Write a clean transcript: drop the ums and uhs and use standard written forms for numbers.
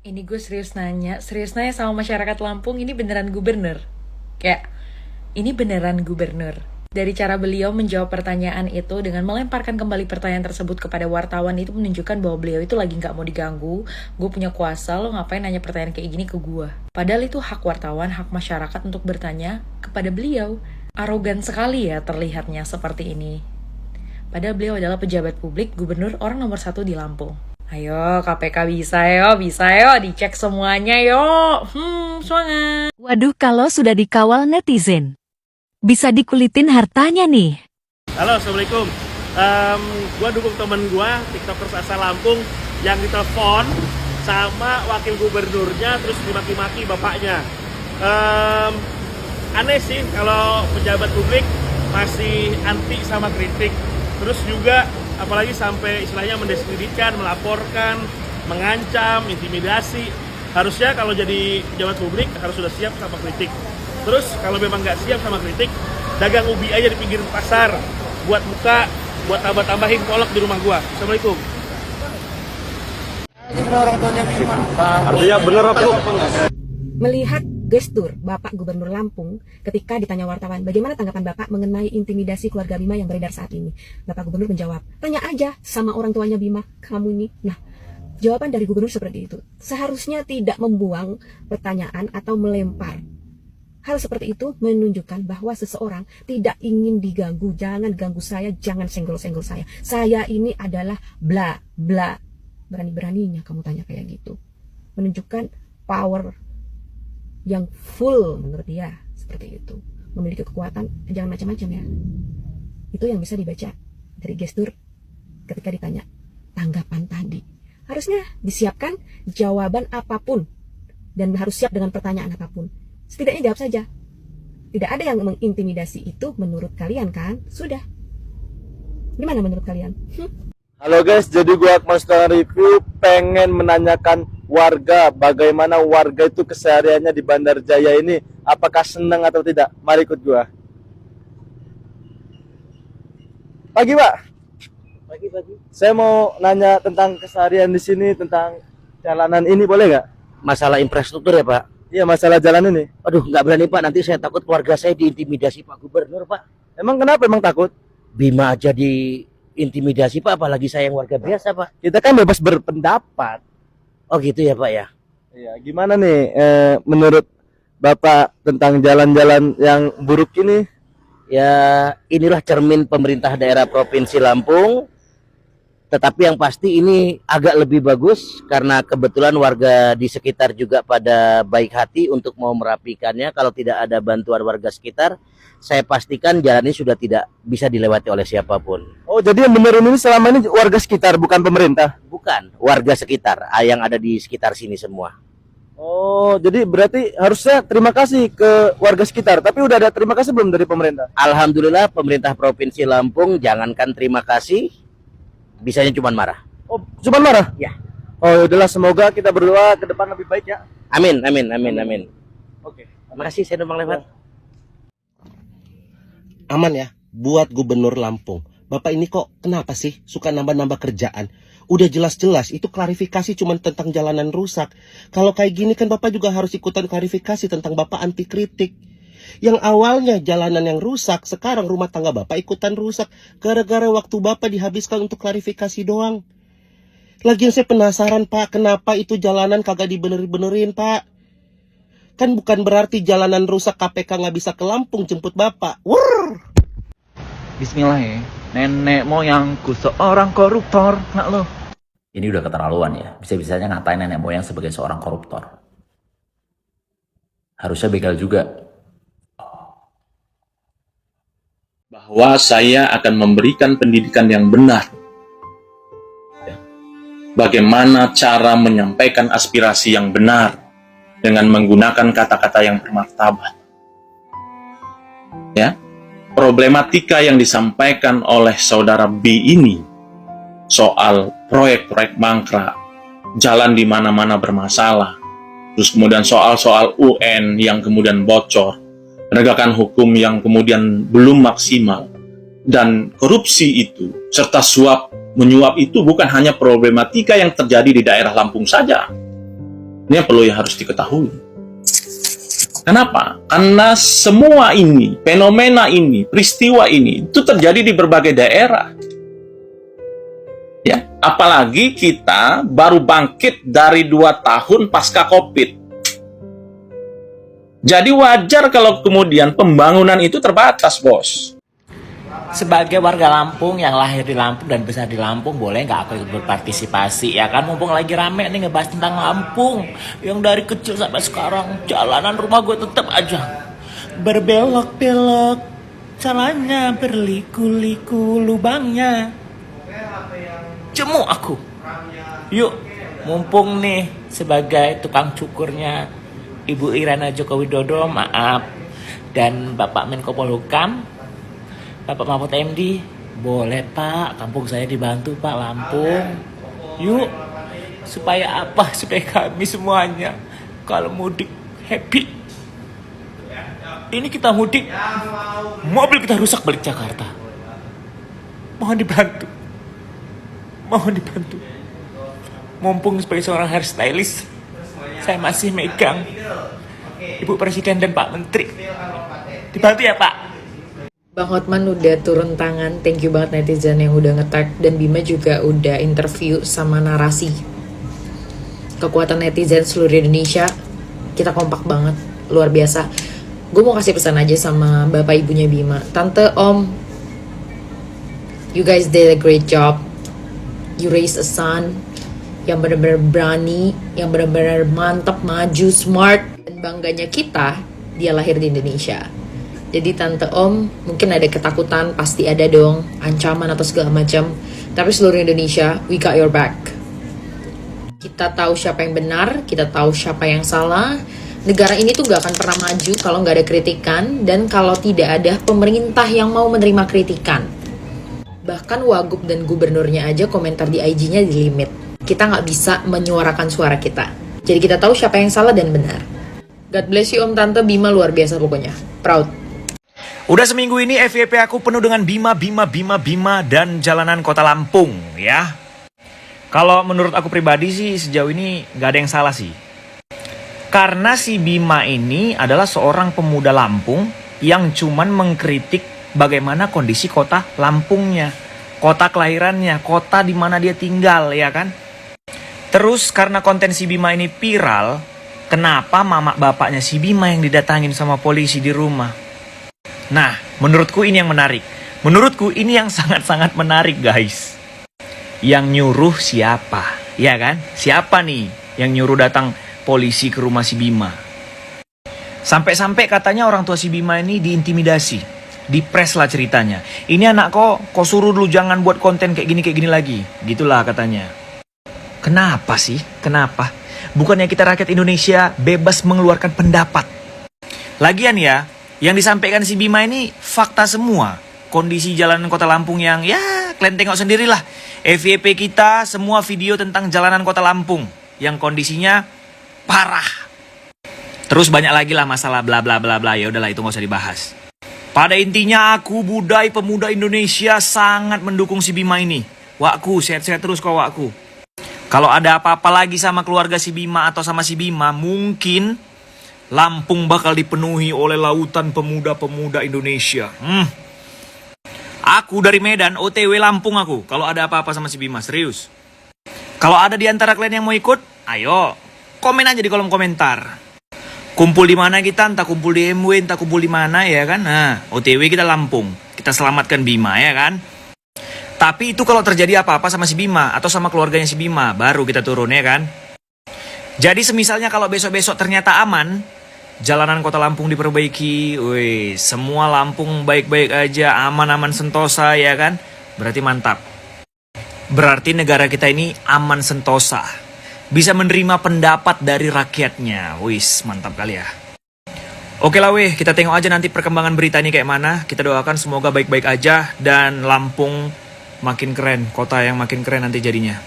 Ini gue serius nanya sama masyarakat Lampung, ini beneran gubernur? Kayak, ini beneran gubernur? Dari cara beliau menjawab pertanyaan itu dengan melemparkan kembali pertanyaan tersebut kepada wartawan itu menunjukkan bahwa beliau itu lagi gak mau diganggu. Gue punya kuasa, lo ngapain nanya pertanyaan kayak gini ke gue? Padahal itu hak wartawan, hak masyarakat untuk bertanya kepada beliau. Arogan sekali ya terlihatnya seperti ini. Padahal beliau adalah pejabat publik, gubernur, orang nomor 1 di Lampung. Ayo KPK bisa yo, dicek semuanya yo. Semangat. Waduh, kalau sudah dikawal netizen, bisa dikulitin hartanya nih. Halo, Assalamualaikum. Gue dukung temen gue, tiktokers asal Lampung, yang ditelepon sama wakil gubernurnya terus dimaki-maki bapaknya. Aneh sih kalau pejabat publik masih anti sama kritik. Terus juga apalagi sampai istilahnya mendiskreditkan, melaporkan, mengancam, intimidasi. Harusnya kalau jadi pejabat publik harus sudah siap sama kritik. Terus kalau memang nggak siap sama kritik, dagang ubi aja di pinggir pasar, buat buka, buat tambah-tambahin kolak di rumah gua. Assalamualaikum. Artinya bener apa? Melihat gestur Bapak Gubernur Lampung ketika ditanya wartawan, bagaimana tanggapan Bapak mengenai intimidasi keluarga Bima yang beredar saat ini? Bapak Gubernur menjawab, tanya aja sama orang tuanya Bima, kamu ini. Nah, jawaban dari Gubernur seperti itu. Seharusnya tidak membuang pertanyaan atau melempar. Hal seperti itu menunjukkan bahwa seseorang tidak ingin diganggu. Jangan ganggu saya, jangan senggol-senggol saya. Saya ini adalah bla bla. Berani-beraninya kamu tanya kayak gitu. Menunjukkan power yang full menurut dia. Seperti itu. Memiliki kekuatan, jangan macam-macam ya. Itu yang bisa dibaca dari gestur ketika ditanya tanggapan tadi. Harusnya disiapkan jawaban apapun. Dan harus siap dengan pertanyaan apapun. Setidaknya jawab saja. Tidak ada yang mengintimidasi itu menurut kalian kan? Sudah. Gimana menurut kalian? Halo guys, jadi gua Akmal Review pengen menanyakan warga bagaimana warga itu kesehariannya di Bandar Jaya ini, apakah senang atau tidak? Mari ikut gua. Pagi Pak. Pagi. Saya mau nanya tentang keseharian di sini, tentang jalanan ini, boleh nggak? Masalah infrastruktur ya Pak? Iya, masalah jalan ini. Aduh, nggak berani Pak, nanti saya takut keluarga saya diintimidasi Pak Gubernur Pak. Emang kenapa? Emang takut? Bima aja diintimidasi Pak, apalagi saya yang warga biasa Pak. Kita kan bebas berpendapat. Oh gitu ya Pak ya? Iya, gimana nih menurut Bapak tentang jalan-jalan yang buruk ini? Ya inilah cermin pemerintah daerah Provinsi Lampung. Tetapi yang pasti ini agak lebih bagus karena kebetulan warga di sekitar juga pada baik hati untuk mau merapikannya. Kalau tidak ada bantuan warga sekitar, saya pastikan jalan ini sudah tidak bisa dilewati oleh siapapun. Oh, jadi yang benerin ini selama ini warga sekitar, bukan pemerintah? Bukan, warga sekitar, yang ada di sekitar sini semua. Oh, jadi berarti harusnya terima kasih ke warga sekitar. Tapi udah ada terima kasih belum dari pemerintah? Alhamdulillah pemerintah Provinsi Lampung jangankan terima kasih, bisanya cuma marah. Oh, cuma marah? Ya. Oh, udahlah, semoga kita berdoa ke depan lebih baik ya. Amin. Oke. Terima kasih, saya numpang lewat. Aman ya buat Gubernur Lampung. Bapak ini kok kenapa sih suka nambah-nambah kerjaan? Udah jelas-jelas itu klarifikasi cuma tentang jalanan rusak. Kalau kayak gini kan Bapak juga harus ikutan klarifikasi tentang Bapak anti kritik. Yang awalnya jalanan yang rusak, sekarang rumah tangga Bapak ikutan rusak. Gara-gara waktu Bapak dihabiskan untuk klarifikasi doang. Lagian saya penasaran Pak, kenapa itu jalanan kagak dibenerin Pak? Kan bukan berarti jalanan rusak KPK nggak bisa ke Lampung jemput Bapak. Wurr! Bismillah ya, nenek moyangku seorang koruptor, nak lo. Ini udah keterlaluan ya, bisa-bisanya ngatain nenek moyang sebagai seorang koruptor. Harusnya begal juga. Bahwa saya akan memberikan pendidikan yang benar. Ya. Bagaimana cara menyampaikan aspirasi yang benar dengan menggunakan kata-kata yang bermartabat. Ya. Problematika yang disampaikan oleh saudara B ini soal proyek-proyek mangkrak, jalan di mana-mana bermasalah, terus kemudian soal-soal UN yang kemudian bocor, penegakan hukum yang kemudian belum maksimal, dan korupsi itu, serta suap menyuap itu bukan hanya problematika yang terjadi di daerah Lampung saja. Ini yang perlu yang harus diketahui. Kenapa? Karena semua ini, fenomena ini, peristiwa ini, itu terjadi di berbagai daerah. Ya, apalagi kita baru bangkit dari 2 tahun pasca COVID. Jadi wajar kalau kemudian pembangunan itu terbatas, bos. Sebagai warga Lampung yang lahir di Lampung dan besar di Lampung, boleh nggak aku ikut berpartisipasi ya kan? Mumpung lagi rame nih ngebahas tentang Lampung. Yang dari kecil sampai sekarang jalanan rumah gue tetap aja berbelok-belok, jalannya berliku-liku lubangnya. Jemu aku. Yuk, mumpung nih sebagai tukang cukurnya Ibu Irana Joko Widodo, maaf, dan Bapak Menko Polhukam, Bapak Mahfud MD, boleh Pak, kampung saya dibantu Pak, Lampung. Yuk, supaya apa? Supaya kami semuanya kalau mudik happy. Ini kita mudik, mobil kita rusak balik Jakarta. Mohon dibantu. Mohon dibantu. Mumpung sebagai seorang hairstylist, saya masih megang Ibu Presiden dan Pak Menteri. Dibantu ya Pak. Bang Hotman udah turun tangan, thank you banget netizen yang udah nge-tag, dan Bima juga udah interview sama narasi. Kekuatan netizen seluruh Indonesia, kita kompak banget, luar biasa. Gue mau kasih pesan aja sama bapak ibunya Bima, tante, om, you guys did a great job. You raised a son yang benar-benar berani, yang benar-benar mantap, maju, smart, dan bangganya kita, dia lahir di Indonesia. Jadi tante om, mungkin ada ketakutan, pasti ada dong, ancaman atau segala macam. Tapi seluruh Indonesia, we got your back. Kita tahu siapa yang benar, kita tahu siapa yang salah. Negara ini tuh gak akan pernah maju kalau gak ada kritikan, dan kalau tidak ada pemerintah yang mau menerima kritikan. Bahkan wagub dan gubernurnya aja komentar di IG-nya di limit. Kita gak bisa menyuarakan suara kita. Jadi kita tahu siapa yang salah dan benar. God bless you om, tante, Bima luar biasa pokoknya. Proud. Udah seminggu ini FYP aku penuh dengan Bima dan jalanan kota Lampung ya. Kalau menurut aku pribadi sih sejauh ini gak ada yang salah sih. Karena si Bima ini adalah seorang pemuda Lampung yang cuman mengkritik bagaimana kondisi kota Lampungnya, kota kelahirannya, kota di mana dia tinggal ya kan. Terus karena konten si Bima ini viral, kenapa mama bapaknya si Bima yang didatangin sama polisi di rumah? Nah, menurutku ini yang menarik. Menurutku ini yang sangat-sangat menarik, guys. Yang nyuruh siapa? Ya kan? Siapa nih yang nyuruh datang polisi ke rumah si Bima? Sampai-sampai katanya orang tua si Bima ini diintimidasi. Dipres lah ceritanya. Ini anak kok suruh dulu jangan buat konten kayak gini lagi. Gitulah katanya. Kenapa sih? Kenapa? Bukannya kita rakyat Indonesia bebas mengeluarkan pendapat. Lagian ya, yang disampaikan si Bima ini fakta semua. Kondisi jalanan kota Lampung yang ya kalian tengok sendirilah. FYP kita semua video tentang jalanan kota Lampung yang kondisinya parah. Terus banyak lagi lah masalah bla bla bla bla. Ya udahlah itu nggak usah dibahas. Pada intinya aku budaya pemuda Indonesia sangat mendukung si Bima ini. Wakku sehat-sehat terus kok wakku. Kalau ada apa-apa lagi sama keluarga si Bima atau sama si Bima, mungkin Lampung bakal dipenuhi oleh lautan pemuda-pemuda Indonesia. Aku dari Medan, OTW Lampung aku. Kalau ada apa-apa sama si Bima, serius. Kalau ada di antara kalian yang mau ikut, ayo komen aja di kolom komentar. Kumpul di mana kita? Entah kumpul di MW, entah kumpul di mana ya kan? Nah, OTW kita Lampung. Kita selamatkan Bima ya kan? Tapi itu kalau terjadi apa-apa sama si Bima atau sama keluarganya si Bima, baru kita turun ya kan? Jadi semisalnya kalau besok-besok ternyata aman, jalanan kota Lampung diperbaiki, wih, semua Lampung baik-baik aja, aman-aman sentosa ya kan? Berarti mantap. Berarti negara kita ini aman sentosa. Bisa menerima pendapat dari rakyatnya. Wis, mantap kali ya. Oke lah weh, kita tengok aja nanti perkembangan berita ini kayak mana. Kita doakan semoga baik-baik aja dan Lampung makin keren, kota yang makin keren nanti jadinya.